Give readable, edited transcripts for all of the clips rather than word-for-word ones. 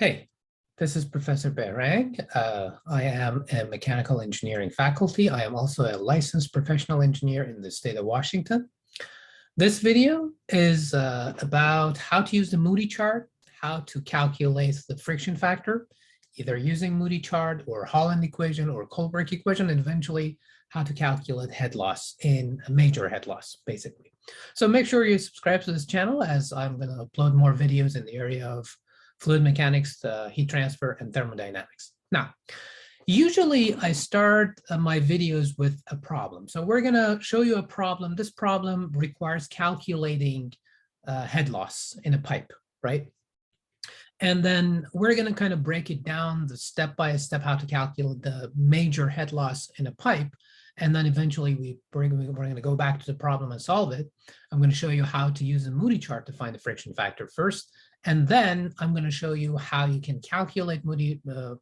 Hey, this is Professor Berang. I am a mechanical engineering faculty. I am also a licensed professional engineer in the state of Washington. This video is about how to use the Moody chart, how to calculate the friction factor, either using Moody chart or Haaland equation or Colebrook equation, and eventually how to calculate head loss in a major head loss, basically. So make sure you subscribe to this channel, as I'm going to upload more videos in the area of fluid mechanics, heat transfer, and thermodynamics. Now, usually I start my videos with a problem. So we're going to show you a problem. This problem requires calculating head loss in a pipe, right? And then we're going to kind of break it down the step-by-step how to calculate the major head loss in a pipe. And then eventually we're going to go back to the problem and solve it. I'm going to show you how to use the Moody chart to find the friction factor first. And then I'm going to show you how you can calculate Moody, the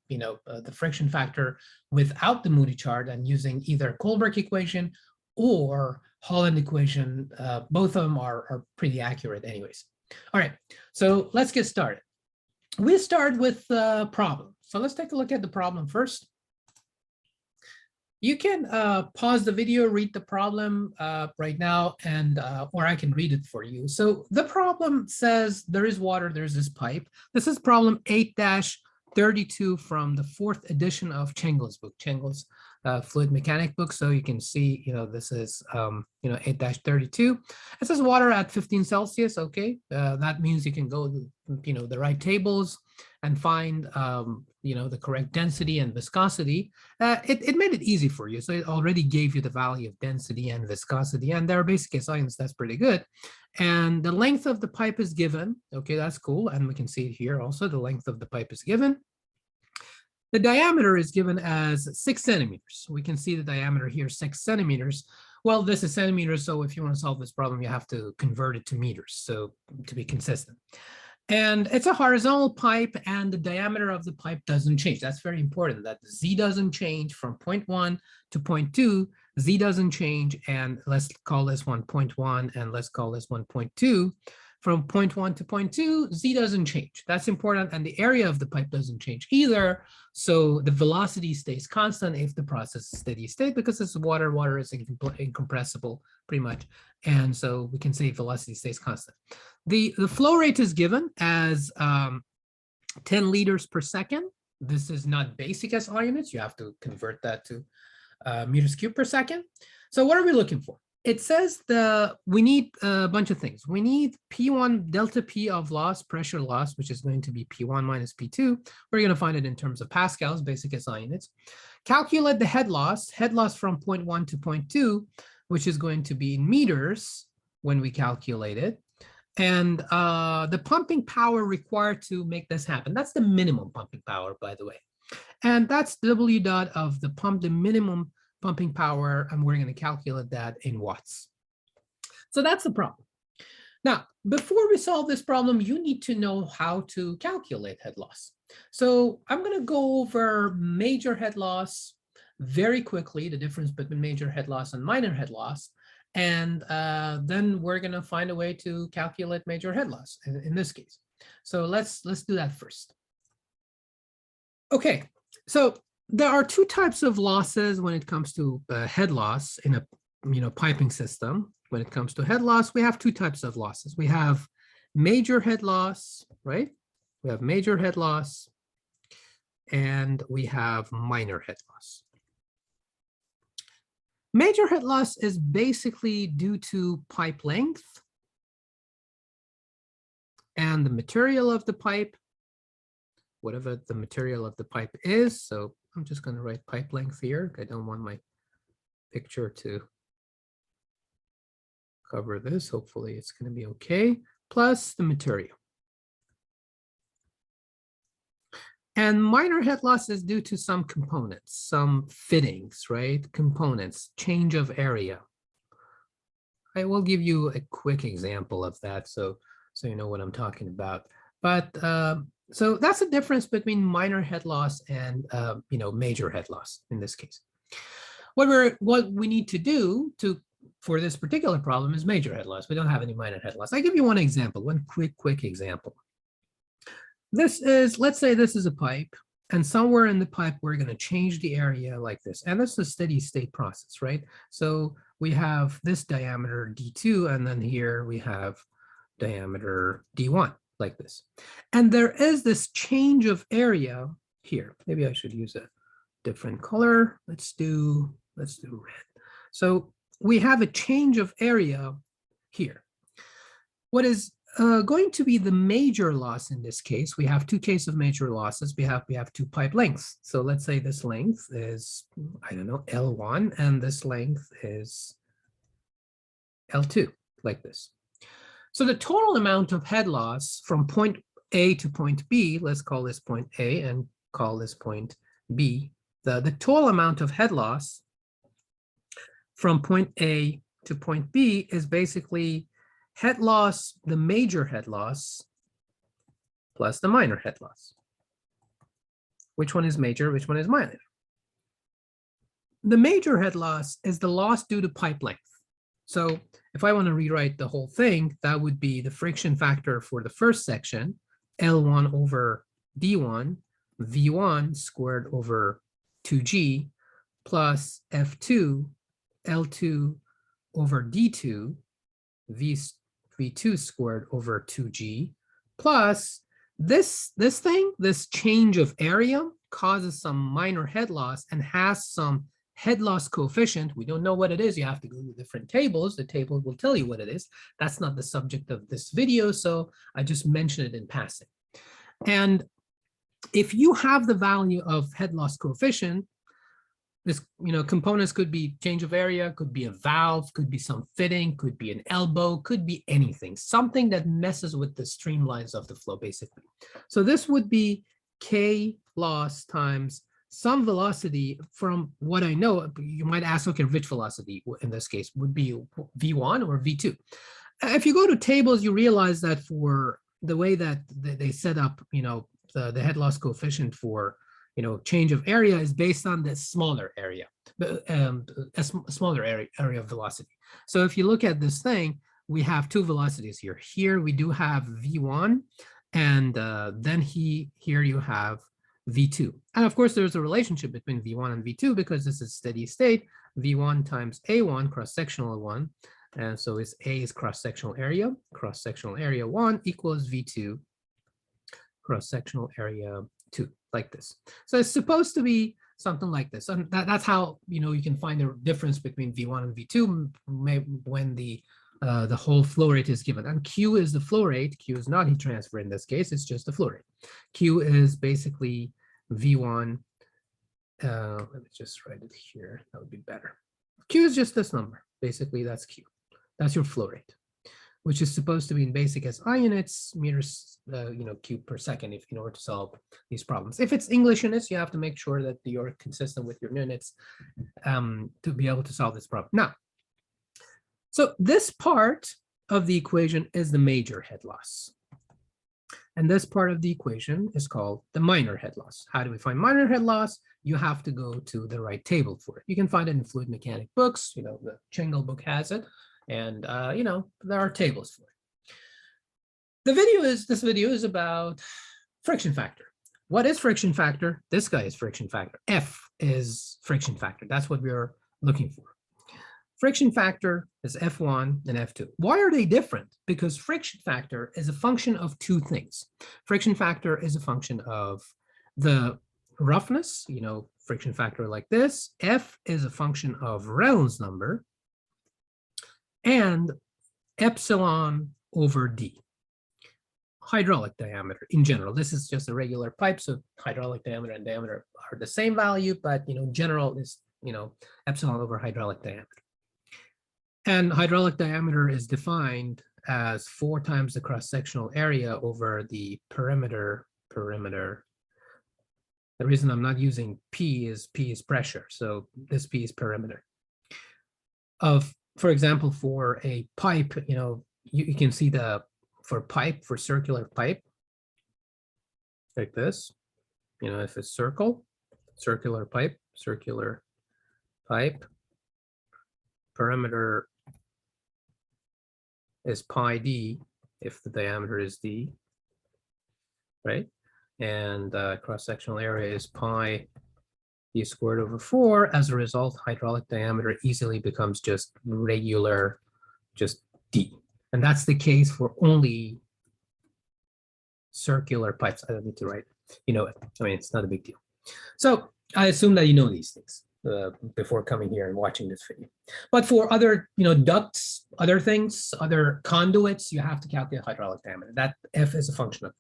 friction factor without the Moody chart and using either Colebrook equation or Haaland equation. Both of them are pretty accurate anyways. All right, so let's get started. We start with the problem. So let's take a look at the problem first. You can pause the video, read the problem right now, and or I can read it for you. So the problem says there is water, there's this pipe. This is problem 8-32 from the 4th edition of Chengle's book, Chengle's fluid mechanic book. So you can see, this is, 8-32. It says water at 15 Celsius. Okay, that means you can go, the right tables and find, the correct density and viscosity. It made it easy for you. So it already gave you the value of density and viscosity, and their basic science, that's pretty good. And the length of the pipe is given. Okay, that's cool. And we can see it here also, the length of the pipe is given. The diameter is given as 6 centimeters. We can see the diameter here, 6 centimeters. Well, this is centimeters, so if you want to solve this problem, you have to convert it to meters, so to be consistent. And it's a horizontal pipe, and the diameter of the pipe doesn't change. That's very important, that Z doesn't change from point 1 to point 2. Z doesn't change, and let's call this one point 1, and let's call this one point 2. From point 1 to point 2, Z doesn't change. That's important, and the area of the pipe doesn't change either. So the velocity stays constant if the process is steady state, because it's water. Water is incompressible, pretty much. And so we can say velocity stays constant. The flow rate is given as 10 liters per second. This is not basic SI units. You have to convert that to meters cubed per second. So what are we looking for? It says we need a bunch of things. We need P1 delta P of loss, pressure loss, which is going to be P1 minus P2. We're going to find it in terms of pascals, basic SI units. Calculate the head loss from point 1 to point 2, which is going to be in meters when we calculate it. And the pumping power required to make this happen. That's the minimum pumping power, by the way. And that's W dot of the pump, the minimum pumping power, and we're going to calculate that in watts. So that's the problem. Now, before we solve this problem, you need to know how to calculate head loss. So I'm going to go over major head loss very quickly, the difference between major head loss and minor head loss. And then we're going to find a way to calculate major head loss in this case. So let's do that first. Okay, so there are two types of losses when it comes to head loss in a piping system. When it comes to head loss, we have two types of losses. We have major head loss, right? We have major head loss, and we have minor head loss. Major head loss is basically due to pipe length and the material of the pipe, whatever the material of the pipe is. So I'm just going to write pipe length here. I don't want my picture to cover this. Hopefully it's going to be okay. Plus the material. And minor head loss is due to some components, some fittings, right? Components, change of area. I will give you a quick example of that so you know what I'm talking about. But so that's the difference between minor head loss and major head loss in this case. What we need to do for this particular problem is major head loss. We don't have any minor head loss. I'll give you one example, one quick example. this is, let's say this is a pipe, and somewhere in the pipe, we're going to change the area like this. And this is a steady state process, right? So we have this diameter D2, and then here we have diameter D1 like this. And there is this change of area here. Maybe I should use a different color. Let's do red. So we have a change of area here. What is going to be the major loss in this case? We have two cases of major losses. We have two pipe lengths. So let's say this length is, I don't know, L1, and this length is L2, like this. So the total amount of head loss from point A to point B, let's call this point A and call this point B. The total amount of head loss from point A to point B is basically head loss, the major head loss, plus the minor head loss. Which one is major? Which one is minor? The major head loss is the loss due to pipe length. So if I want to rewrite the whole thing, that would be the friction factor for the first section, L1 over D1, V1 squared over 2G, plus F2, L2 over D2, V2 squared over 2G, plus this change of area causes some minor head loss and has some head loss coefficient. We don't know what it is. You have to go to different tables. The table will tell you what it is. That's not the subject of this video, so I just mentioned it in passing. And if you have the value of head loss coefficient, this, components could be change of area, could be a valve, could be some fitting, could be an elbow, could be anything, something that messes with the streamlines of the flow, basically. So this would be K loss times some velocity. From what I know, you might ask, okay, which velocity in this case would be V1 or V2? If you go to tables, you realize that for the way that they set up, the head loss coefficient for change of area is based on the smaller area, a smaller area of velocity. So if you look at this thing, we have two velocities here. Here we do have V1, and then here you have V2. And of course, there's a relationship between V1 and V2 because this is steady state, V1 times A1 cross-sectional 1. And so it's A is cross-sectional area 1 equals V2 cross-sectional area 2, like this. So it's supposed to be something like this. And that's how you can find the difference between V1 and V2 when the whole flow rate is given. And Q is the flow rate. Q is not heat transfer in this case. It's just the flow rate. Q is basically V1. Let me just write it here. That would be better. Q is just this number. Basically, that's Q. That's your flow rate, which is supposed to be in basic SI units, meters, cube per second, in order to solve these problems. If it's English units, you have to make sure that you're consistent with your units to be able to solve this problem. Now, so this part of the equation is the major head loss. And this part of the equation is called the minor head loss. How do we find minor head loss? You have to go to the right table for it. You can find it in fluid mechanic books. The Chengal book has it. And, there are tables for it. This video is about friction factor. What is friction factor? This guy is friction factor. F is friction factor. That's what we're looking for. Friction factor is F1 and F2. Why are they different? Because friction factor is a function of two things. Friction factor is a function of the roughness, friction factor like this. F is a function of Reynolds number, and epsilon over D. Hydraulic diameter in general. This is just a regular pipe, so hydraulic diameter and diameter are the same value, but general is epsilon over hydraulic diameter. And hydraulic diameter is defined as 4 times the cross-sectional area over the perimeter. The reason I'm not using P is pressure, so this P is perimeter. For example, for a pipe, you can see for circular pipe, like this, if it's circular pipe, perimeter is pi d if the diameter is d, right? and cross-sectional area is pi d squared over 4. As a result, hydraulic diameter easily becomes just regular, just d. And that's the case for only circular pipes. I don't need to write, you know it. I mean, it's not a big deal. So I assume that you know these things before coming here and watching this video. But for other, ducts, other things, other conduits, you have to calculate hydraulic diameter. That F is a function of.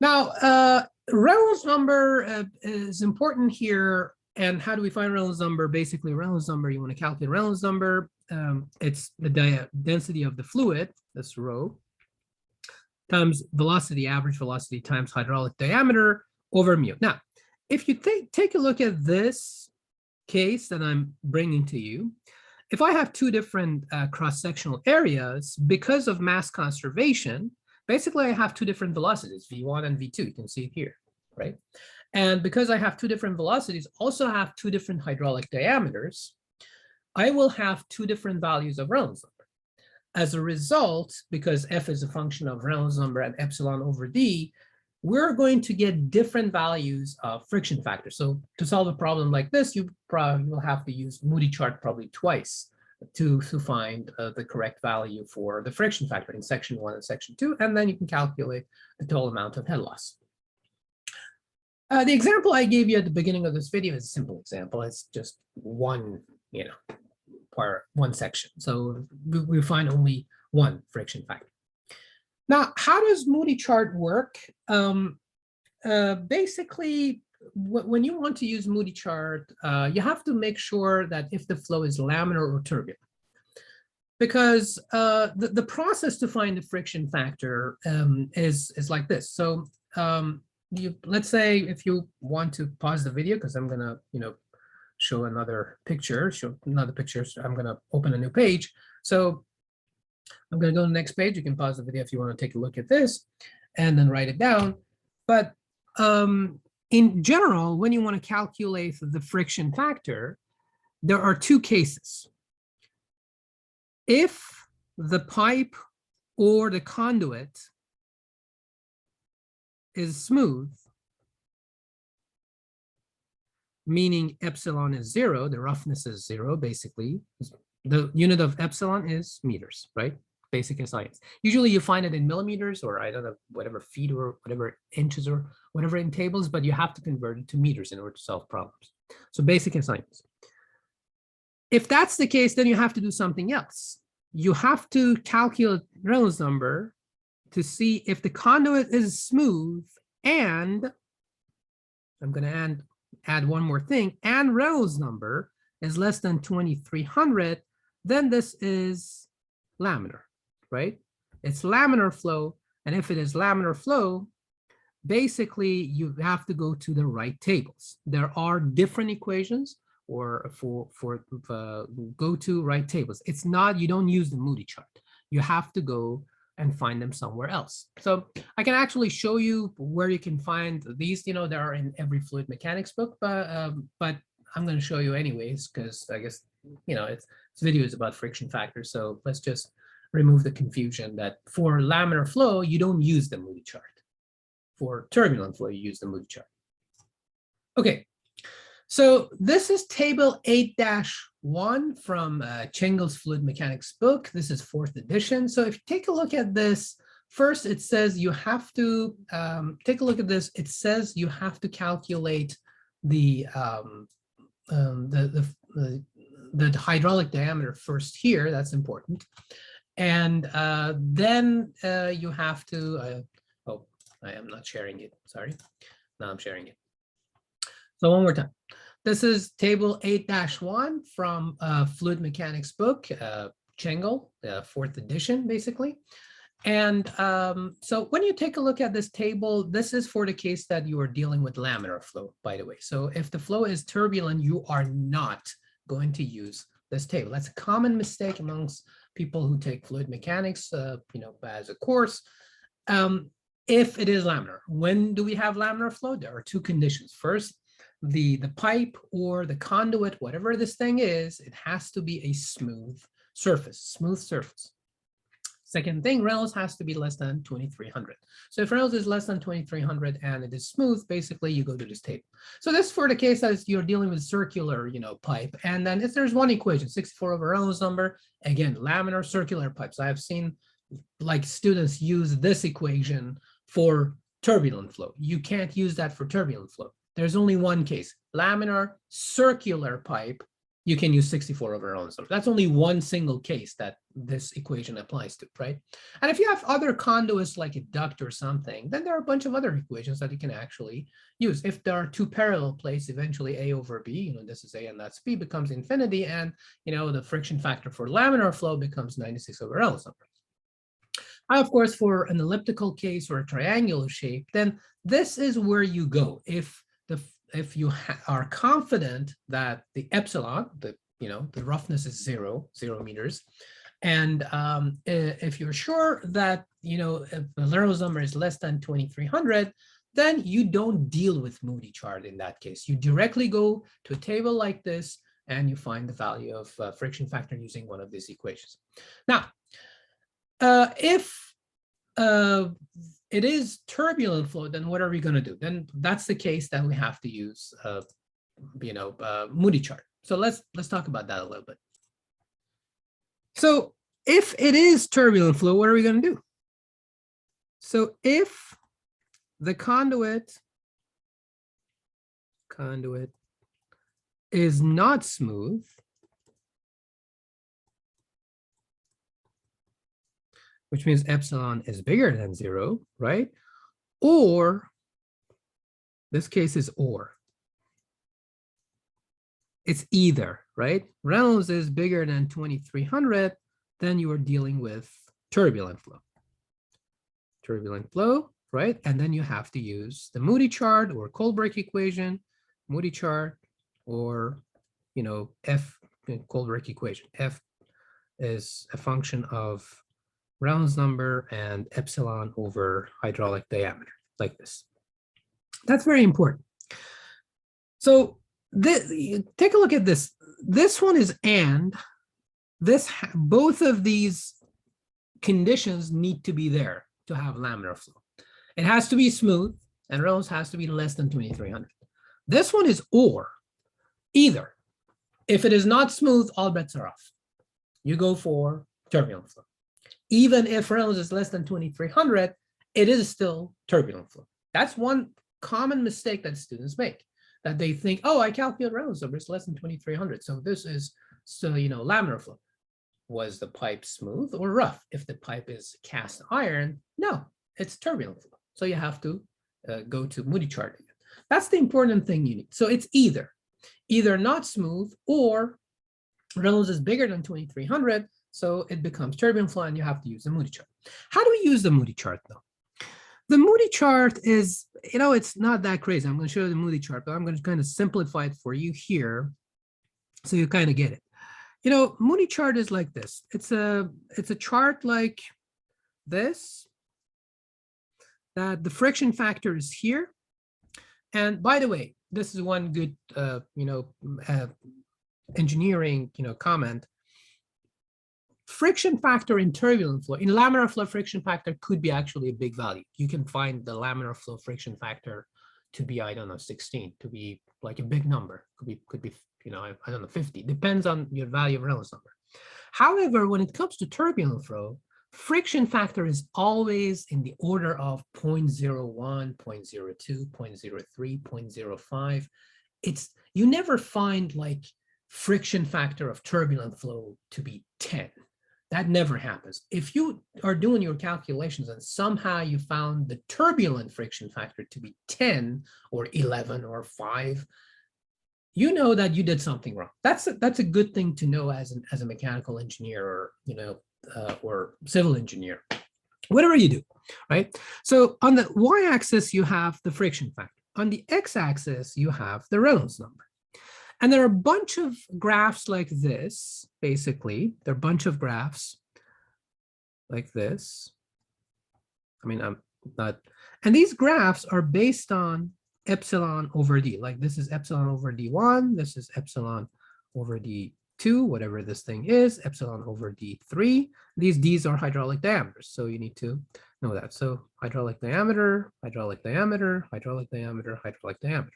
Now, Reynolds number is important here. And how do we find Reynolds number? Basically, Reynolds number, you want to calculate Reynolds number. It's the density of the fluid, this rho, times velocity, average velocity, times hydraulic diameter over mu. Now, if you take a look at this case that I'm bringing to you, if I have two different cross-sectional areas, because of mass conservation, basically I have two different velocities, V1 and V2. You can see it here, right? And because I have two different velocities, also have two different hydraulic diameters, I will have two different values of Reynolds number. As a result, because F is a function of Reynolds number and epsilon over D, we're going to get different values of friction factor. So to solve a problem like this, you probably will have to use Moody chart probably twice to find the correct value for the friction factor in section 1 and section 2, and then you can calculate the total amount of head loss. The example I gave you at the beginning of this video is a simple example. It's just one, one section. So we find only one friction factor. Now, how does Moody chart work? Basically, when you want to use Moody chart, you have to make sure that if the flow is laminar or turbulent, because the process to find the friction factor is like this. So let's say if you want to pause the video, because I'm gonna show another picture. So I'm gonna open a new page. So I'm going to go to the next page. You can pause the video if you want to take a look at this and then write it down. But in general, when you want to calculate the friction factor, there are two cases. If the pipe or the conduit is smooth, meaning epsilon is 0, the roughness is 0, basically. The unit of epsilon is meters, right? Basic in science. Usually you find it in millimeters, or I don't know, whatever feet or whatever inches or whatever in tables, but you have to convert it to meters in order to solve problems. So basic in science. If that's the case, then you have to do something else. You have to calculate Reynolds number to see if the conduit is smooth, and I'm going to add one more thing, and Reynolds number is less than 2300, then this is laminar, right? It's laminar flow, and if it is laminar flow, basically you have to go to the right tables. There are different equations or for go to right tables. It's not, you don't use the Moody chart. You have to go and find them somewhere else. So I can actually show you where you can find these. They are in every fluid mechanics book, but I'm going to show you anyways, because I guess, this video is about friction factor. So let's just remove the confusion that for laminar flow, you don't use the Moody chart. For turbulent flow, you use the Moody chart. Okay, so this is table 8-1 from Chengel's fluid mechanics book. This is 4th edition. So if you take a look at this, first it says you have to, take a look at this. It says you have to calculate the hydraulic diameter first here. That's important. And then you have to, oh, I am not sharing it, sorry. Now I'm sharing it. So one more time. This is table 8-1 from fluid mechanics book, Chengel, 4th edition, basically. And so when you take a look at this table, this is for the case that you are dealing with laminar flow, by the way. So if the flow is turbulent, you are not going to use this table. That's a common mistake amongst people who take fluid mechanics, as a course. If it is laminar, when do we have laminar flow? There are two conditions. First, the pipe or the conduit, whatever this thing is, it has to be a smooth surface. Second thing, Reynolds has to be less than 2300. So if Reynolds is less than 2300 and it is smooth, basically you go to this table. So this for the case as you're dealing with circular, pipe. And then if there's one equation, 64 over Reynolds number, again, laminar circular pipes. I've seen like students use this equation for turbulent flow. You can't use that for turbulent flow. There's only one case, laminar circular pipe. You can use 64 over Reynolds number. That's only one single case that this equation applies to, right? And if you have other conduits like a duct or something, then there are a bunch of other equations that you can actually use. If there are two parallel plates, eventually A over B, this is A and that's B, becomes infinity, and the friction factor for laminar flow becomes 96 over Reynolds number. Of course, for an elliptical case or a triangular shape, then this is where you go. If you are confident that the epsilon, the roughness is 0 meters, and if you're sure that if the Reynolds number is less than 2300, then you don't deal with Moody chart in that case. You directly go to a table like this and you find the value of friction factor using one of these equations. Now, if it is turbulent flow, then what are we going to do? Then that's the case that we have to use, Moody chart. So let's talk about that a little bit. So if it is turbulent flow, what are we going to do? So if the conduit is not smooth, which means epsilon is bigger than 0, right? Or, this case is or. It's either, right? Reynolds is bigger than 2300, then you are dealing with turbulent flow. Turbulent flow, right? And then you have to use the Moody chart or Colebrook equation, Moody chart, or, F, Colebrook equation. F is a function of Reynolds number and epsilon over hydraulic diameter, like this. That's very important. So take a look at this. This one is and. Both of these conditions need to be there to have laminar flow. It has to be smooth, and Reynolds has to be less than 2300. This one is or, either. If it is not smooth, all bets are off. You go for turbulent flow. Even if Reynolds is less than 2300, it is still turbulent flow. That's one common mistake that students make, that they think, oh, I calculate Reynolds number, it's less than 2300. So this is still, laminar flow. Was the pipe smooth or rough? If the pipe is cast iron, no, it's turbulent flow. So you have to go to Moody chart again. That's the important thing you need. So it's either not smooth or Reynolds is bigger than 2300. So it becomes turbulent flow and you have to use the Moody chart. How do we use the Moody chart though? The Moody chart is, it's not that crazy. I'm going to show you the Moody chart, but I'm going to kind of simplify it for you here so you kind of get it. Moody chart is like this. It's a chart like this, that the friction factor is here. And by the way, this is one good, engineering, comment. Friction factor in turbulent flow, in laminar flow, friction factor could be actually a big value. You can find the laminar flow friction factor to be, 16, to be like a big number. Could be, I don't know, 50. Depends on your value of Reynolds number. However, when it comes to turbulent flow, friction factor is always in the order of 0.01, 0.02, 0.03, 0.05. You never find like friction factor of turbulent flow to be 10. That never happens. If you are doing your calculations and somehow you found the turbulent friction factor to be 10 or 11 or 5, you know that you did something wrong. That's a good thing to know as a mechanical engineer or or civil engineer, whatever you do, right? So on the y-axis you have the friction factor. On the x-axis you have the Reynolds number. And there are a bunch of graphs like this, basically. There are a bunch of graphs like this. I'm not, and these graphs are based on epsilon over d. Like this is epsilon over d1, this is epsilon over d2, 2, whatever this thing is, epsilon over d3. These d's are hydraulic diameters, so you need to know that. So hydraulic diameter, hydraulic diameter, hydraulic diameter, hydraulic diameter.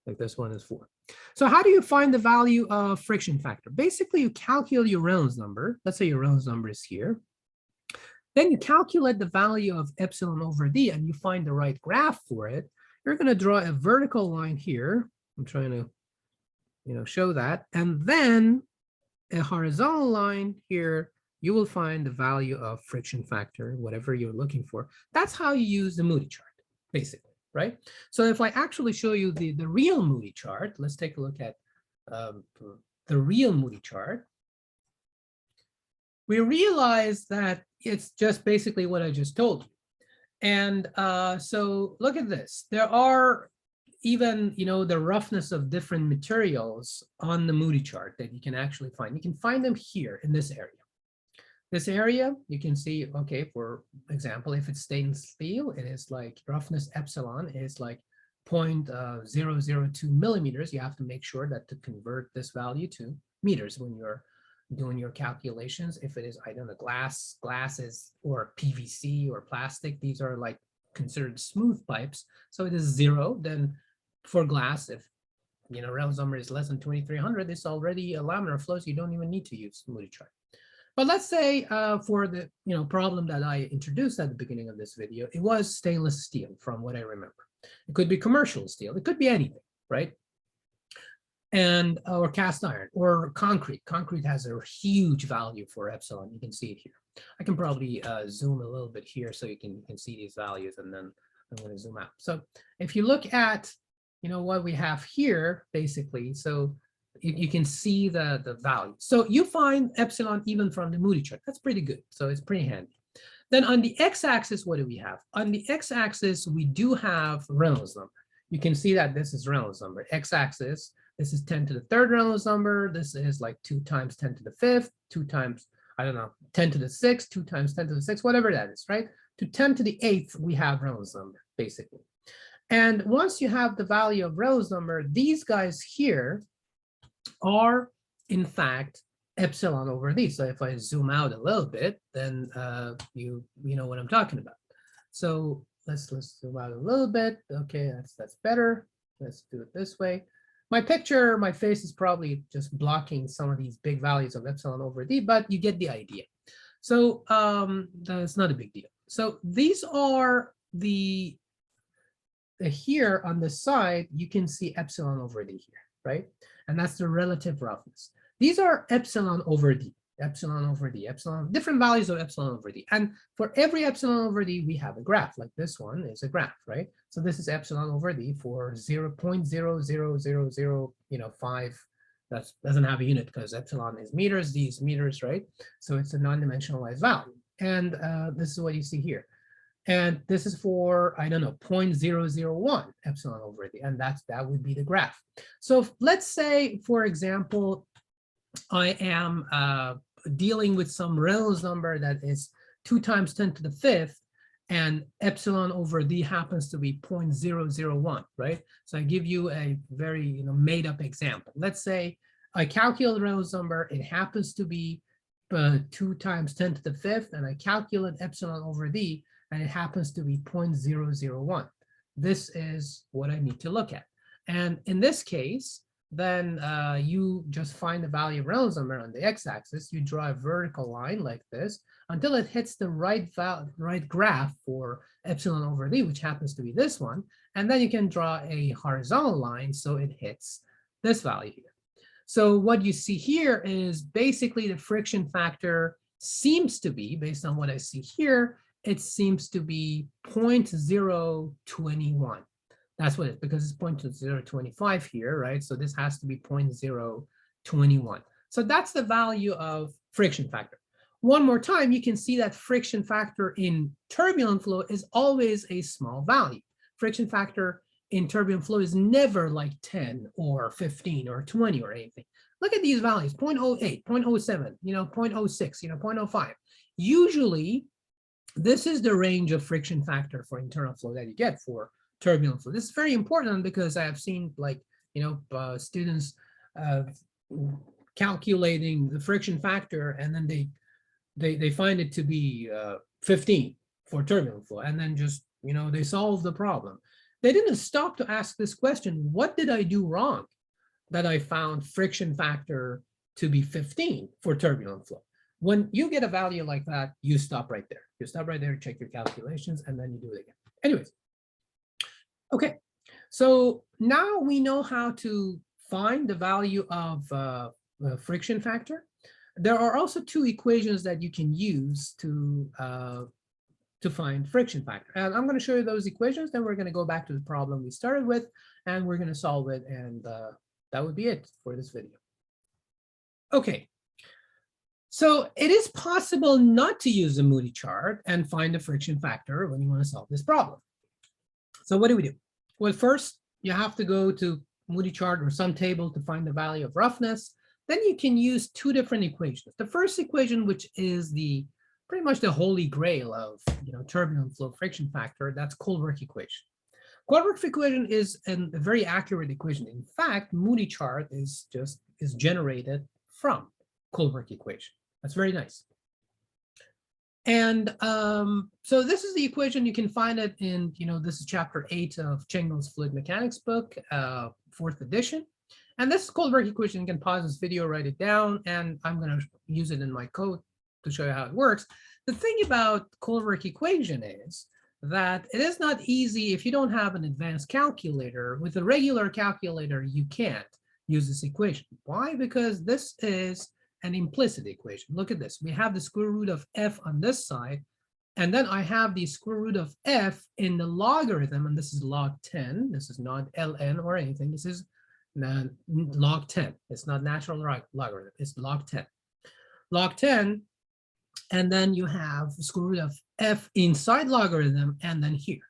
Like this one is 4. So how do you find the value of friction factor? Basically, you calculate your Reynolds number. Let's say your Reynolds number is here. Then you calculate the value of epsilon over d, and you find the right graph for it. You're going to draw a vertical line here. I'm trying to, show that. And then a horizontal line here, you will find the value of friction factor, whatever you're looking for. That's how you use the Moody chart, basically, right? So if I actually show you the real Moody chart, let's take a look at the real Moody chart. We realize that it's just basically what I just told you. And so look at this. There are even, the roughness of different materials on the Moody chart that you can actually find. You can find them here in this area. This area, you can see, okay, for example, if it's stainless steel, it is like roughness epsilon is like 0.002 millimeters. You have to make sure that to convert this value to meters when you're doing your calculations. If it is, I don't know, glass is, or PVC or plastic, these are like considered smooth pipes. So it is 0. Then for glass, if Reynolds number is less than 2300, it's already a laminar flow, so you don't even need to use Moody chart. But let's say for the problem that I introduced at the beginning of this video, it was stainless steel from what I remember. It could be commercial steel, it could be anything, right? And or cast iron or concrete. Concrete has a huge value for epsilon. You can see it here. I can probably zoom a little bit here so you can see these values, and then I'm going to zoom out. So if you look at what we have here, basically, so you can see the value. So you find epsilon even from the Moody chart. That's pretty good. So it's pretty handy. Then on the x-axis, what do we have? On the x-axis, we do have Reynolds number. You can see that this is Reynolds number. X-axis, this is 10 to the 3rd Reynolds number. This is like 2 times 10 to the 5th, 2 times, I don't know, 10 to the 6th, 2 times 10 to the 6th, whatever that is, right? To 10 to the 8th, we have Reynolds number, basically. And once you have the value of Reynolds number, these guys here are, in fact, epsilon over d. So if I zoom out a little bit, then you know what I'm talking about. So let's zoom out a little bit. Okay, that's better. Let's do it this way. My face is probably just blocking some of these big values of epsilon over d, but you get the idea. So that's not a big deal. So these are the here on the side, you can see epsilon over d here, right? And that's the relative roughness. These are epsilon over d, epsilon over d, epsilon, different values of epsilon over d. And for every epsilon over d, we have a graph, like this one is a graph, right? So this is epsilon over d for 0.00005. That doesn't have a unit because epsilon is meters, d is meters, right? So it's a non-dimensionalized value. And this is what you see here. And this is for, I don't know, 0.001 epsilon over d, and that would be the graph. So let's say, for example, I am dealing with some Reynolds number that is 2 times 10 to the 5th, and epsilon over d happens to be 0.001, right? So I give you a very made up example. Let's say I calculate Reynolds number, it happens to be 2 times 10 to the 5th, and I calculate epsilon over d, and it happens to be 0.001. This is what I need to look at. And in this case, then you just find the value of Reynolds number on the x-axis. You draw a vertical line like this until it hits the right graph for epsilon over d, which happens to be this one. And then you can draw a horizontal line so it hits this value here. So what you see here is basically the friction factor seems to be, based on what I see here, it seems to be 0.021. That's what it is, because it's 0.025 here, right? So this has to be 0.021. So that's the value of friction factor. One more time, you can see that friction factor in turbulent flow is always a small value. Friction factor in turbulent flow is never like 10 or 15 or 20 or anything. Look at these values, 0.08, 0.07, 0.06, 0.05. Usually, this is the range of friction factor for internal flow that you get for turbulent flow. This is very important because I have seen students calculating the friction factor, and then they find it to be 15 for turbulent flow, and then just, they solve the problem. They didn't stop to ask this question: what did I do wrong that I found friction factor to be 15 for turbulent flow? When you get a value like that, you stop right there. You stop right there, check your calculations, and then you do it again. Anyways, okay, so now we know how to find the value of friction factor. There are also two equations that you can use to find friction factor. And I'm going to show you those equations, then we're going to go back to the problem we started with, and we're going to solve it, and that would be it for this video. Okay, so it is possible not to use the Moody chart and find the friction factor when you want to solve this problem. So what do? Well, first, you have to go to Moody chart or some table to find the value of roughness. Then you can use two different equations. The first equation, which is pretty much the holy grail of turbulent flow friction factor, that's Colebrook equation. Colebrook equation is a very accurate equation. In fact, Moody chart is generated from Colebrook equation. That's very nice. And so this is the equation. You can find it in, this is chapter 8 of Chengel's fluid mechanics book, 4th edition. And this is Colebrook equation. You can pause this video, write it down, and I'm going to use it in my code to show you how it works. The thing about Colebrook equation is that it is not easy if you don't have an advanced calculator. With a regular calculator, you can't use this equation. Why? Because this is an implicit equation. Look at this. We have the square root of f on this side, and then I have the square root of f in the logarithm, and this is log 10. This is not ln or anything. This is log 10. It's not natural logarithm. It's log 10. Log 10, and then you have the square root of f inside logarithm, and then here.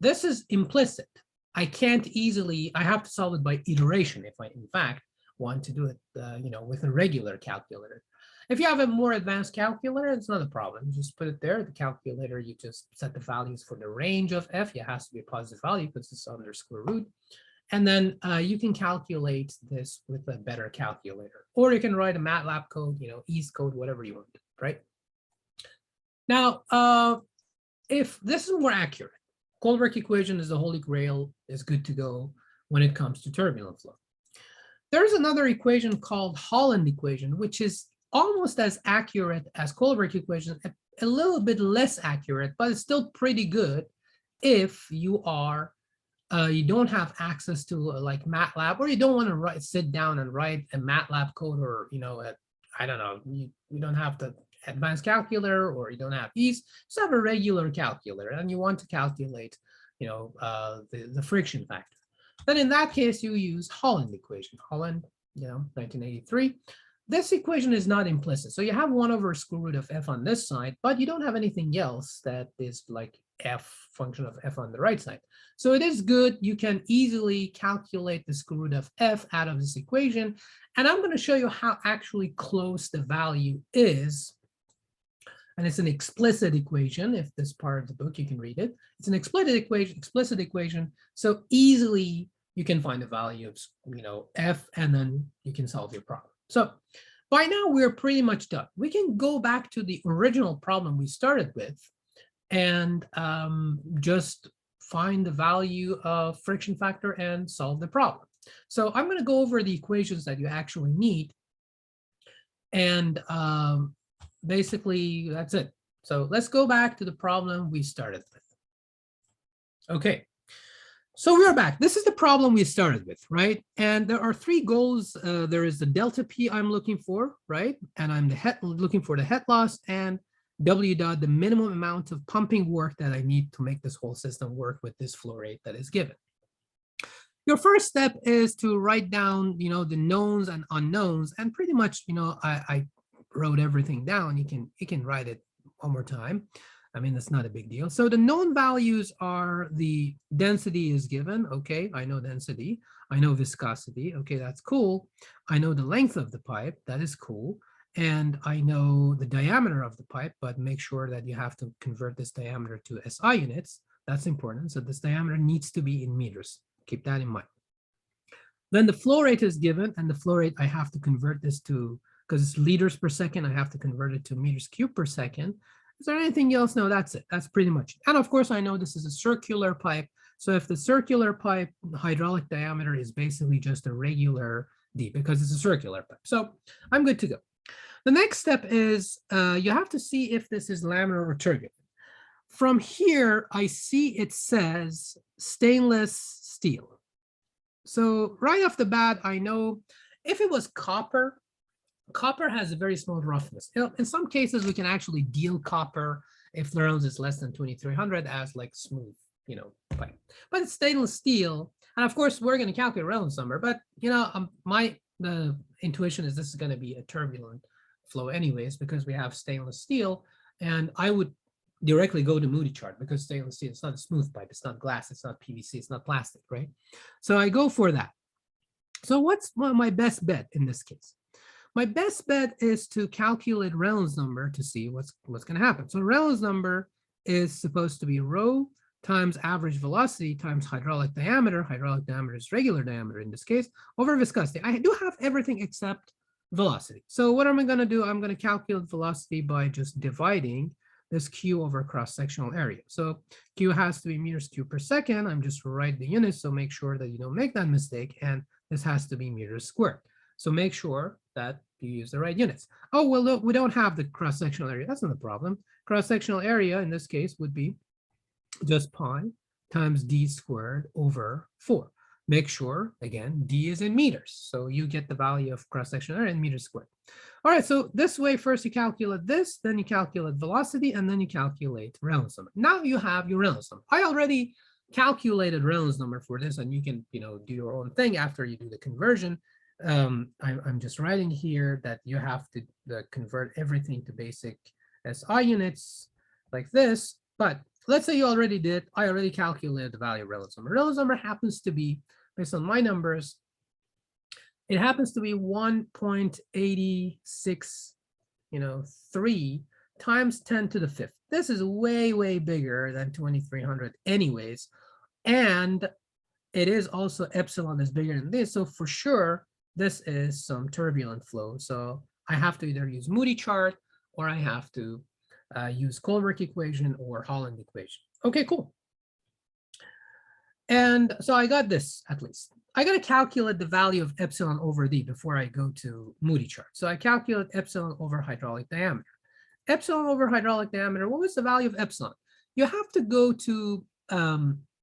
This is implicit. I can't easily, I have to solve it by iteration if I, in fact, want to do it, with a regular calculator. If you have a more advanced calculator, it's not a problem. You just put it there. The calculator, you just set the values for the range of f. It has to be a positive value because it's under square root. And then you can calculate this with a better calculator. Or you can write a MATLAB code, ease code, whatever you want, right? Now, if this is more accurate, Colebrook equation is the holy grail, is good to go when it comes to turbulent flow. There's another equation called Haaland equation, which is almost as accurate as Colebrook equation, a little bit less accurate, but it's still pretty good if you are you don't have access to like MATLAB, or you don't want to sit down and write a MATLAB code, or I don't know, you don't have the advanced calculator, or you don't have ease, just have a regular calculator, and you want to calculate the friction factor. Then in that case, you use Haaland equation. Haaland, 1983. This equation is not implicit. So you have 1 over square root of f on this side, but you don't have anything else that is like f function of f on the right side. So it is good. You can easily calculate the square root of f out of this equation. And I'm going to show you how actually close the value is. And it's an explicit equation. If this part of the book, you can read it. It's an explicit equation. So easily you can find the value of f, and then you can solve your problem. So by now we're pretty much done. We can go back to the original problem we started with and just find the value of friction factor and solve the problem. So I'm going to go over the equations that you actually need. And basically, that's it. So let's go back to the problem we started with. Okay, so we're back. This is the problem we started with, right? And there are 3 goals. There is the delta P I'm looking for, right? And I'm looking for the head loss, and W dot, the minimum amount of pumping work that I need to make this whole system work with this flow rate that is given. Your first step is to write down, the knowns and unknowns, and pretty much, I wrote everything down. You can write it one more time. I mean, that's not a big deal. So the known values are the density is given. Okay, I know density. I know viscosity. Okay, that's cool. I know the length of the pipe. That is cool. And I know the diameter of the pipe, but make sure that you have to convert this diameter to SI units. That's important. So this diameter needs to be in meters. Keep that in mind. Then the flow rate is given, and the flow rate, I have to convert this to, because it's liters per second, I have to convert it to meters cubed per second. Is there anything else? No, that's it. That's pretty much it. And of course, I know this is a circular pipe. So if the circular pipe hydraulic diameter is basically just a regular D, because it's a circular pipe. So I'm good to go. The next step is you have to see if this is laminar or turbulent. From here, I see it says stainless steel. So right off the bat, I know if it was copper, copper has a very small roughness. In some cases, we can actually deal copper if the rounds is less than 2300 as like smooth, pipe. But it's stainless steel, and of course we're going to calculate Reynolds number. But the intuition is this is going to be a turbulent flow anyways, because we have stainless steel, and I would directly go to Moody chart because stainless steel, it's not a smooth pipe, it's not glass, it's not PVC, it's not plastic, right? So I go for that. So what's my best bet in this case? My best bet is to calculate Reynolds number to see what's going to happen. So Reynolds number is supposed to be rho times average velocity times hydraulic diameter. Hydraulic diameter is regular diameter in this case, over viscosity. I do have everything except velocity. So what am I going to do? I'm going to calculate velocity by just dividing this Q over cross-sectional area. So Q has to be meters cubed per second. I'm just write the units, so make sure that you don't make that mistake. And this has to be meters squared. So make sure that you use the right units. Oh, well, look, we don't have the cross-sectional area. That's not a problem. Cross-sectional area in this case would be just pi times d squared over 4. Make sure, again, d is in meters. So you get the value of cross-sectional area in meters squared. All right, so this way, first you calculate this, then you calculate velocity, and then you calculate Reynolds number. Now you have your Reynolds number. I already calculated Reynolds number for this, and you can do your own thing after you do the conversion. I'm just writing here that you have to convert everything to basic SI units like this. But let's say you already did. I already calculated the value of Reynolds number. Reynolds number happens to be, based on my numbers, it happens to be 1.86, 3 times 10 to the 5th. This is way, way bigger than 2300 anyways. And it is also epsilon is bigger than this. So for sure, this is some turbulent flow. So I have to either use Moody chart or I have to use Colebrook equation or Haaland equation. Okay, cool. And so I got this at least. I got to calculate the value of epsilon over d before I go to Moody chart. So I calculate epsilon over hydraulic diameter. Epsilon over hydraulic diameter, what was the value of epsilon? You have to go to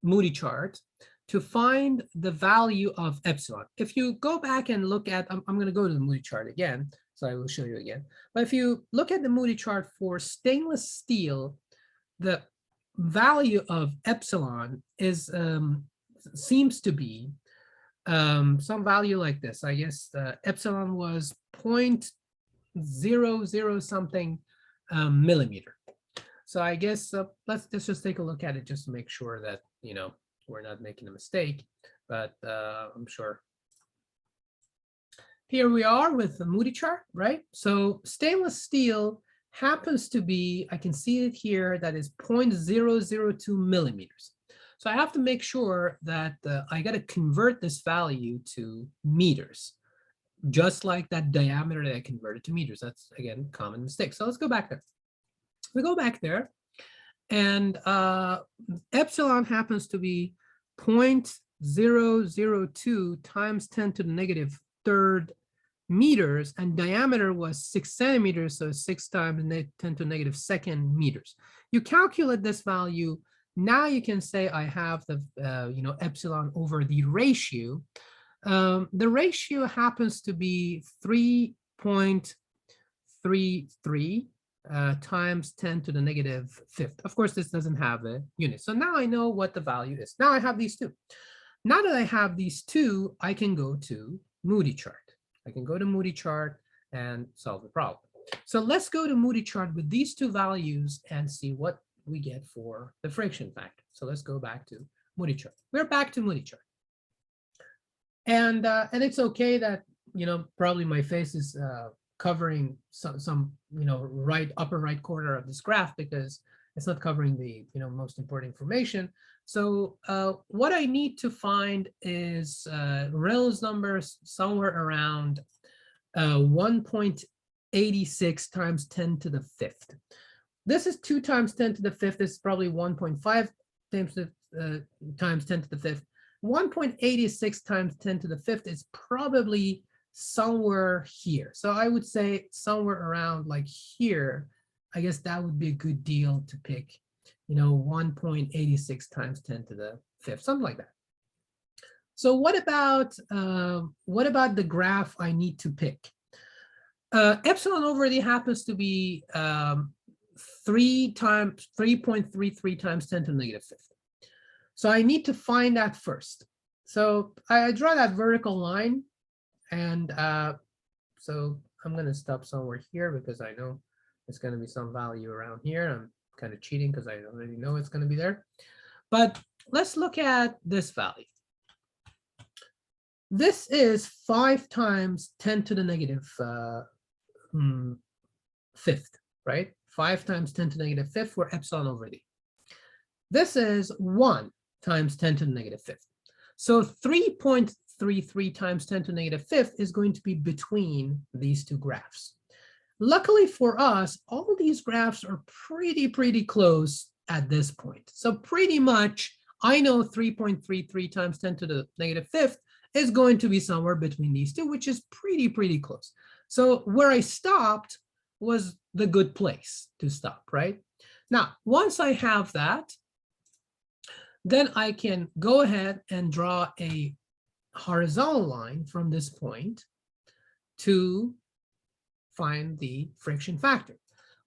Moody chart to find the value of epsilon. If you go back and look at, I'm going to go to the Moody chart again, so I will show you again. But if you look at the Moody chart for stainless steel, the value of epsilon is seems to be some value like this. I guess epsilon was 0.00 something millimeter. So I guess let's just take a look at it just to make sure that we're not making a mistake. But I'm sure. Here we are with the Moody chart, right? So stainless steel happens to be, I can see it here, that is 0.002 millimeters. So I have to make sure that I got to convert this value to meters, just like that diameter that I converted to meters. That's, again, common mistake. So let's go back there. We go back there, and epsilon happens to be 0.002 times 10 to the negative third meters, and diameter was 6 centimeters, so 6 times 10 to the negative second meters. You calculate this value. Now you can say I have the epsilon over the ratio. The ratio happens to be 3.33 times 10 to the negative 5th. Of course, this doesn't have a unit. So now I know what the value is. Now I have these two. Now that I have these two, I can go to Moody chart. I can go to Moody chart and solve the problem. So let's go to Moody chart with these two values and see what we get for the friction factor. So let's go back to Moody chart. We're back to Moody chart. And it's okay that, probably my face is covering some upper right corner of this graph, because It's not covering the most important information. So what I need to find is Reynolds numbers somewhere around 1.86 times 10 to the fifth. This is 2 times 10 to the fifth. This is probably 1.5 times 10 to the fifth. 1.86 times 10 to the fifth is probably somewhere here. So I would say somewhere around like here. I guess that would be a good deal to pick, 1.86 times 10 to the fifth, something like that. So what about the graph I need to pick? Epsilon over D happens to be 3.33 times 10 to the negative fifth. So I need to find that first. So I draw that vertical line, and so I'm going to stop somewhere here because I know it's going to be some value around here. I'm kind of cheating because I already know it's going to be there. But let's look at this value. This is 5 times 10 to the negative fifth, right? 5 times 10 to the negative fifth for epsilon over D. This is 1 times 10 to the negative fifth. So 3.33 times 10 to the negative fifth is going to be between these two graphs. Luckily for us, all these graphs are pretty close at this point. So pretty much, I know 3.33 times 10 to the negative fifth is going to be somewhere between these two, which is pretty close. So where I stopped was the good place to stop, right? Now, once I have that, then I can go ahead and draw a horizontal line from this point to find the friction factor,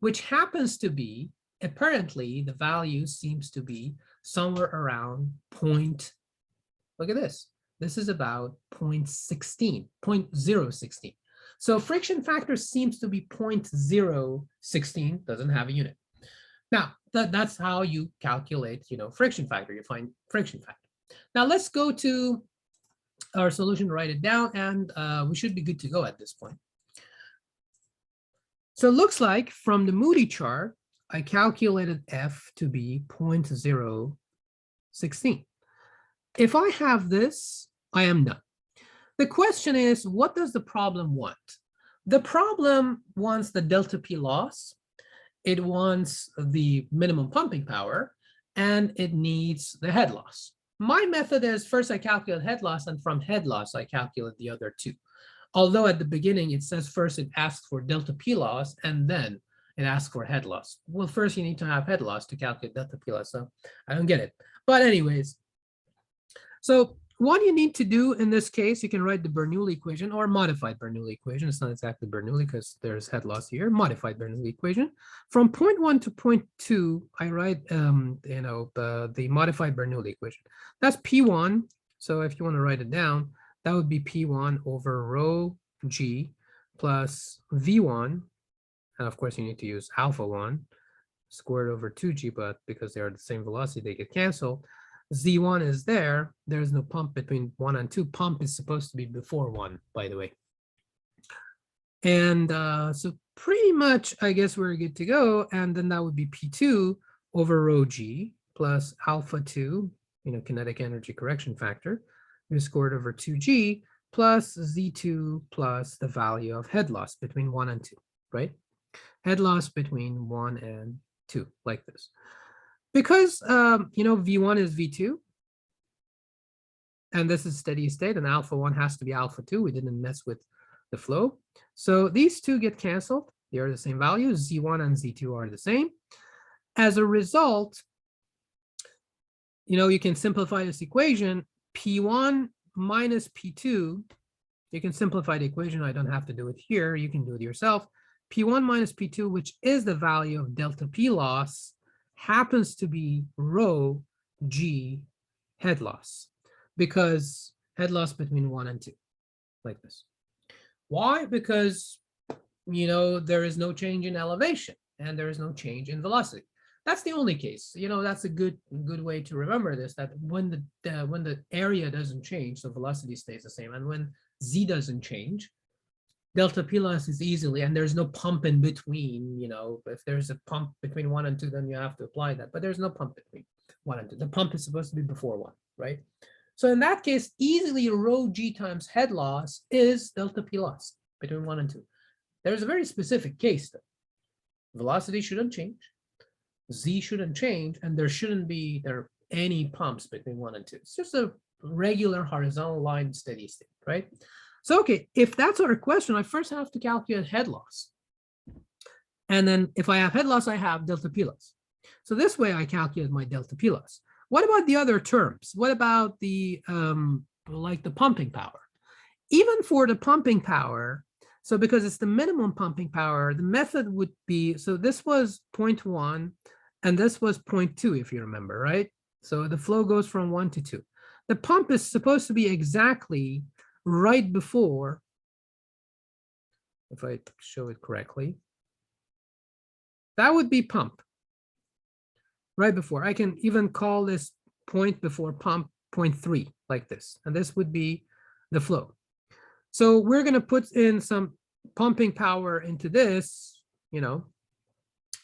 which happens to be, apparently, the value seems to be somewhere around look at this. This is about 0.16. So friction factor seems to be 0.016, doesn't have a unit. Now, that's how you calculate, friction factor. You find friction factor. Now let's go to our solution, write it down, and we should be good to go at this point. So it looks like from the Moody chart, I calculated F to be 0.016. If I have this, I am done. The question is, what does the problem want? The problem wants the delta P loss. It wants the minimum pumping power, and it needs the head loss. My method is first I calculate head loss, and from head loss, I calculate the other two. Although at the beginning, it says first it asks for delta P loss, and then it asks for head loss. Well, first you need to have head loss to calculate delta P loss, so I don't get it. But anyways, so what you need to do in this case, you can write the Bernoulli equation or modified Bernoulli equation. It's not exactly Bernoulli because there's head loss here. Modified Bernoulli equation. From point 1 to point 2, I write the modified Bernoulli equation. That's P1. So if you want to write it down, that would be P1 over rho G plus V1. And of course, you need to use alpha 1 squared over 2G, but because they are the same velocity, they get canceled. Z1 is there. There's no pump between 1 and 2. Pump is supposed to be before 1, by the way. And so pretty much, I guess we're good to go. And then that would be P2 over rho G plus alpha 2, kinetic energy correction factor, squared over 2G plus Z2 plus the value of head loss between 1 and 2, right? Head loss between 1 and 2, like this. Because, V1 is V2, and this is steady state, and alpha 1 has to be alpha 2. We didn't mess with the flow. So these two get canceled. They are the same values. Z1 and Z2 are the same. As a result, you can simplify this equation. P1 minus P2, you can simplify the equation. I don't have to do it here. You can do it yourself. P1 minus P2, which is the value of delta P loss, happens to be rho G head loss, because head loss between 1 and 2, like this. Why? Because, there is no change in elevation and there is no change in velocity. That's the only case. That's a good way to remember this, that when the area doesn't change, the velocity stays the same. And when Z doesn't change, delta P loss is easily, and there's no pump in between, you know, if there's a pump between 1 and 2, then you have to apply that, but there's no pump between 1 and 2. The pump is supposed to be before 1, right? So in that case, easily rho g times head loss is delta P loss between 1 and 2. There's a very specific case though. Velocity shouldn't change, z shouldn't change, and there shouldn't be any pumps between 1 and 2. It's just a regular horizontal line steady state, right? So, okay, if that's our question, I first have to calculate head loss. And then if I have head loss, I have delta P loss. So this way I calculate my delta P loss. What about the other terms? What about the, like the pumping power? Even for the pumping power, so because it's the minimum pumping power, the method would be, so this was 0.1 and this was 0.2, if you remember, right? So the flow goes from 1 to 2. The pump is supposed to be exactly right before, if I show it correctly, that would be pump. Right before. I can even call this point before pump 0.3 like this, and this would be the flow. So we're going to put in some pumping power into this, you know,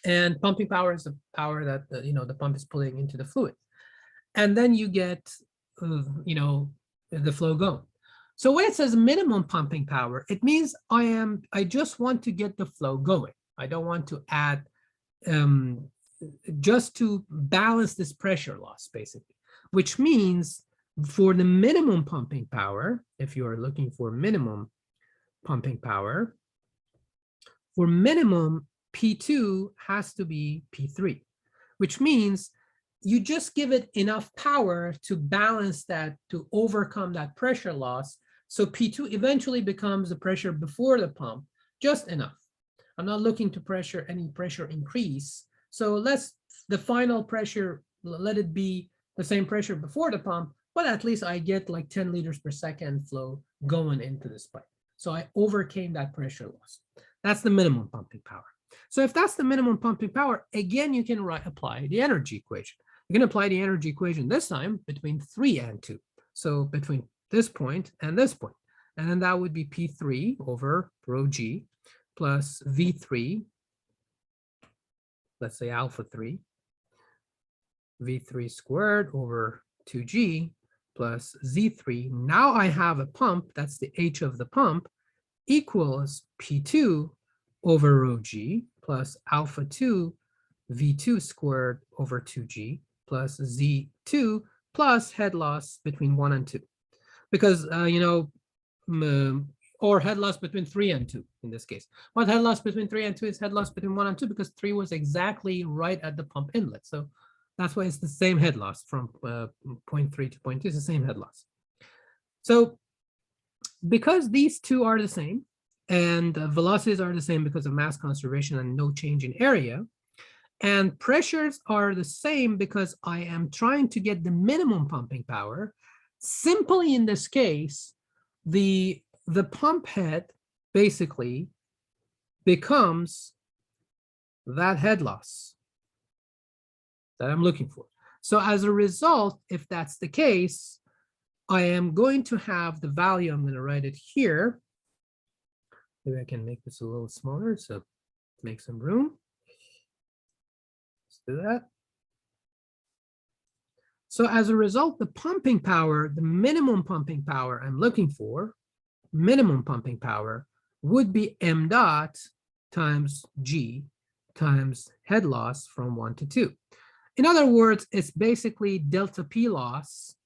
and pumping power is the power that the, you know, the pump is pulling into the fluid, and then you get, you know, the flow going. So when it says minimum pumping power, it means I just want to get the flow going. I don't want to add just to balance this pressure loss, basically, which means for the minimum pumping power, if you are looking for minimum pumping power, for minimum, P2 has to be P3, which means you just give it enough power to balance that, to overcome that pressure loss. So P2 eventually becomes the pressure before the pump, just enough. I'm not looking to any pressure increase. So the final pressure, let it be the same pressure before the pump, but at least I get like 10 liters per second flow going into this pipe. So I overcame that pressure loss. That's the minimum pumping power. So if that's the minimum pumping power, again, you can apply the energy equation. You can apply the energy equation this time between 3 and 2. So between this point and this point. And then that would be P3 over rho g plus V3, let's say alpha 3, V3 squared over 2G plus Z3. Now I have a pump, that's the H of the pump, equals P2 over rho G plus alpha 2 V2 squared over 2G plus Z2 plus head loss between 1 and 2. Because, you know, or head loss between 3 and 2 in this case. What head loss between 3 and 2 is head loss between 1 and 2 because 3 was exactly right at the pump inlet. So that's why it's the same head loss from 0.3 to 0.2 is the same head loss. So because these two are the same and velocities are the same because of mass conservation and no change in area, and pressures are the same because I am trying to get the minimum pumping power, simply in this case, the pump head basically becomes that head loss that I'm looking for. So as a result, if that's the case, I am going to have the value, I'm going to write it here. Maybe I can make this a little smaller, so make some room. Let's do that. So as a result, the pumping power, the minimum pumping power I'm looking for, minimum pumping power, would be m dot times g times head loss from 1 to 2. In other words, it's basically delta P loss.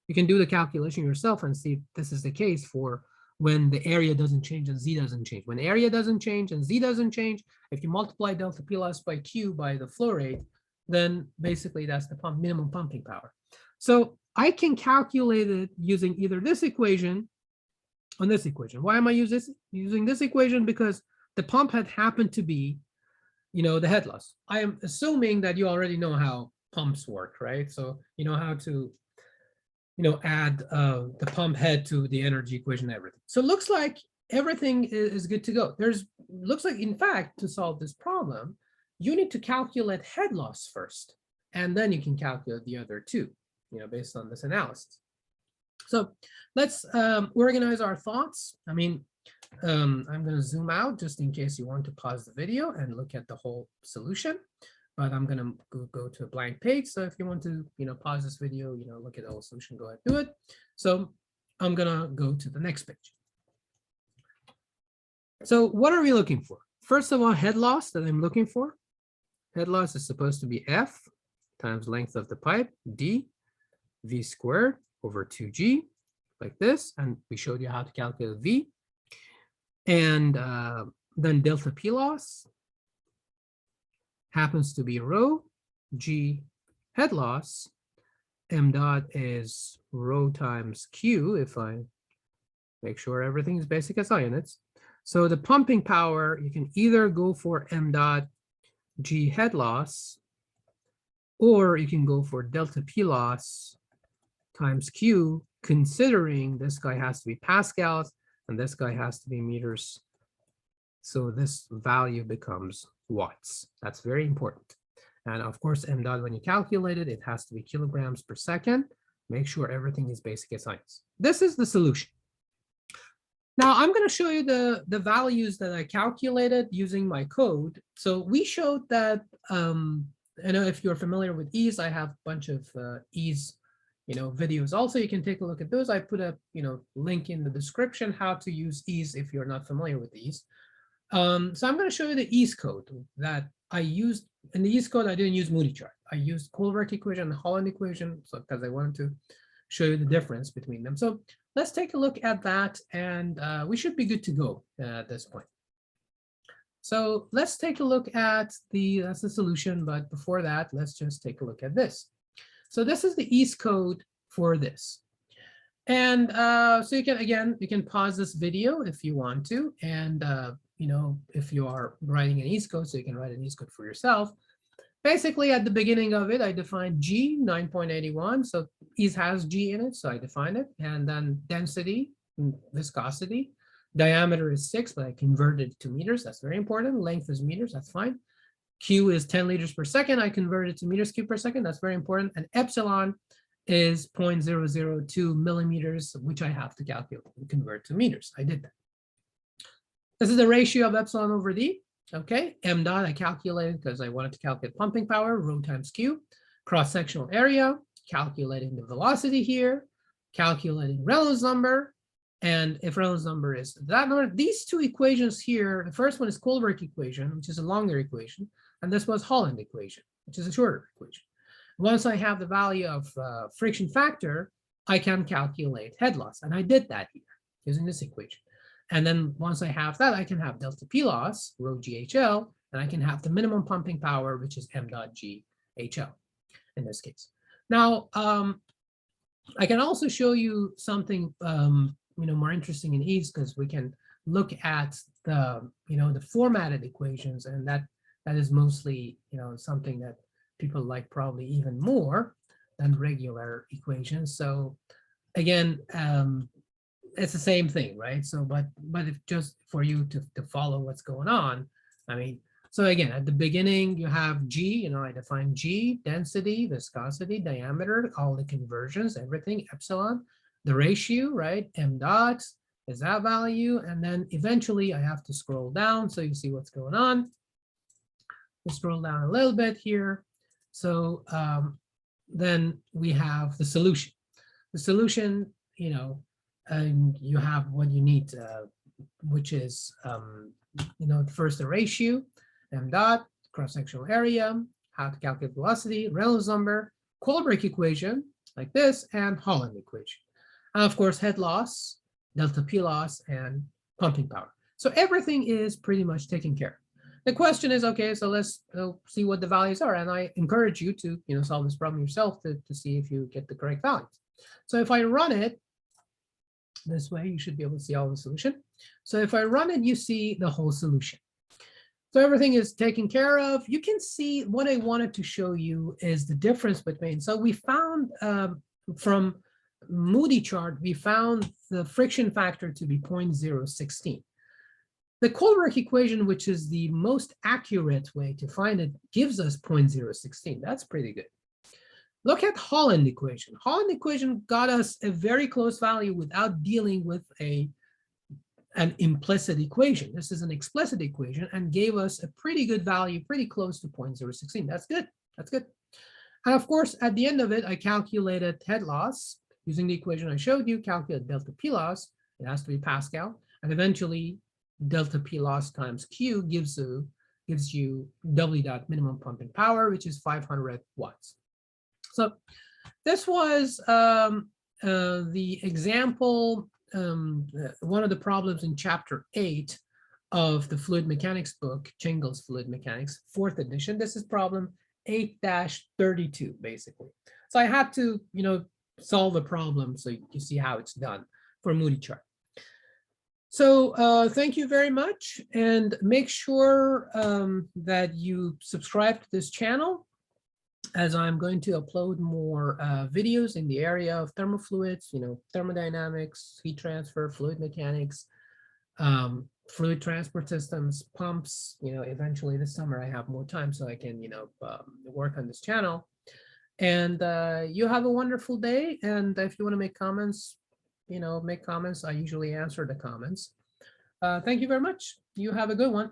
You can do the calculation yourself and see if this is the case for when the area doesn't change and z doesn't change. When the area doesn't change and z doesn't change, if you multiply delta P loss by Q by the flow rate, then basically that's the minimum pumping power. So I calculate it using either this equation or this equation. Why am I using this equation? Because the pump had happened to be, you know, the head loss. I am assuming that you already know how pumps work, right? So you know how to, you know, add the pump head to the energy equation and everything. So it looks like everything is good to go. Looks like, in fact, to solve this problem, you need to calculate head loss first, and then you can calculate the other two, you know, based on this analysis. So let's organize our thoughts. I mean, I'm going to zoom out just in case you want to pause the video and look at the whole solution. But I'm going to go to a blank page. So if you want to, pause this video, look at the whole solution, go ahead, do it. So I'm going to go to the next page. So what are we looking for? First of all, head loss that I'm looking for. Head loss is supposed to be F times length of the pipe, D, V squared over 2G, like this. And we showed you how to calculate V. And then delta P loss happens to be rho G head loss. M dot is rho times Q, if I make sure everything is basic SI units. So the pumping power, you can either go for M dot G head loss, or you can go for delta P loss times Q, considering this guy has to be pascals and this guy has to be meters. So this value becomes watts. That's very important. And of course, M dot, when you calculate it, it has to be kilograms per second. Make sure everything is basic science. This is the solution. Now I'm going to show you the values that I calculated using my code. So we showed that, I know if you're familiar with ease, I have a bunch of ease videos. Also, you can take a look at those. I put a link in the description how to use ease if you're not familiar with ease. So I'm going to show you the ease code that I used. In the ease code, I didn't use Moody Chart. I used Colebrook equation and Haaland equation, so because I wanted to show you the difference between them. So let's take a look at that, and we should be good to go at this point. So let's take a look at that's the solution, but before that, let's just take a look at this. So this is the ease code for this. And so you can pause this video if you want to, and if you are writing an ease code, so you can write an ease code for yourself. Basically, at the beginning of it, I defined G 9.81. So ease has G in it, so I defined it. And then density, viscosity, diameter is 6, but I converted it to meters. That's very important. Length is meters. That's fine. Q is 10 liters per second. I converted it to meters cubed per second. That's very important. And epsilon is 0.002 millimeters, which I have to calculate and convert to meters. I did that. This is the ratio of epsilon over D. Okay, M dot I calculated because I wanted to calculate pumping power, rho times Q, cross-sectional area, calculating the velocity here, calculating Reynolds number, and if Reynolds number is that number, these two equations here, the first one is Colebrook equation, which is a longer equation, and this was Haaland equation, which is a shorter equation. Once I have the value of friction factor, I can calculate head loss, and I did that here using this equation. And then once I have that, I can have delta P loss, rho GHL, and I can have the minimum pumping power, which is M dot GHL in this case. Now, I can also show you something more interesting in ease, because we can look at the the formatted equations, and that is mostly something that people like probably even more than regular equations. So again, it's the same thing, right? So, but if just for you to follow what's going on, I mean, so again, at the beginning, you have G, I define G, density, viscosity, diameter, all the conversions, everything, epsilon, the ratio, right? M dot is that value. And then eventually I have to scroll down so you see what's going on. We'll scroll down a little bit here. So then we have the solution. The solution, and you have what you need, which is, first the ratio, M dot, cross-sectional area, how to calculate velocity, Reynolds number, Colebrook equation, like this, and Haaland equation. And of course, head loss, delta P loss, and pumping power. So everything is pretty much taken care of. The question is, okay, so let's see what the values are. And I encourage you to solve this problem yourself to see if you get the correct values. So if I run it, this way, you should be able to see all the solution. So if I run it, you see the whole solution. So everything is taken care of. You can see what I wanted to show you is the difference between. So we found from Moody Chart, we found the friction factor to be 0.016. The Colebrook equation, which is the most accurate way to find it, gives us 0.016. That's pretty good. Look at Haaland equation. Haaland equation got us a very close value without dealing with a an implicit equation. This is an explicit equation and gave us a pretty good value, pretty close to 0.016. That's good. That's good. And of course, at the end of it, I calculated head loss using the equation I showed you, calculate delta P loss. It has to be Pascal. And eventually, delta P loss times Q gives you W dot minimum pumping power, which is 500 watts. So this was the example, one of the problems in chapter 8 of the fluid mechanics book, Jingle's Fluid Mechanics, 4th edition. This is problem 8-32, basically. So I had to, solve the problem so you see how it's done for Moody Chart. So thank you very much, and make sure that you subscribe to this channel, as I'm going to upload more videos in the area of thermofluids, thermodynamics, heat transfer, fluid mechanics, fluid transport systems, pumps. Eventually this summer I have more time so I can, work on this channel. And you have a wonderful day. And if you want to make comments, make comments. I usually answer the comments. Thank you very much. You have a good one.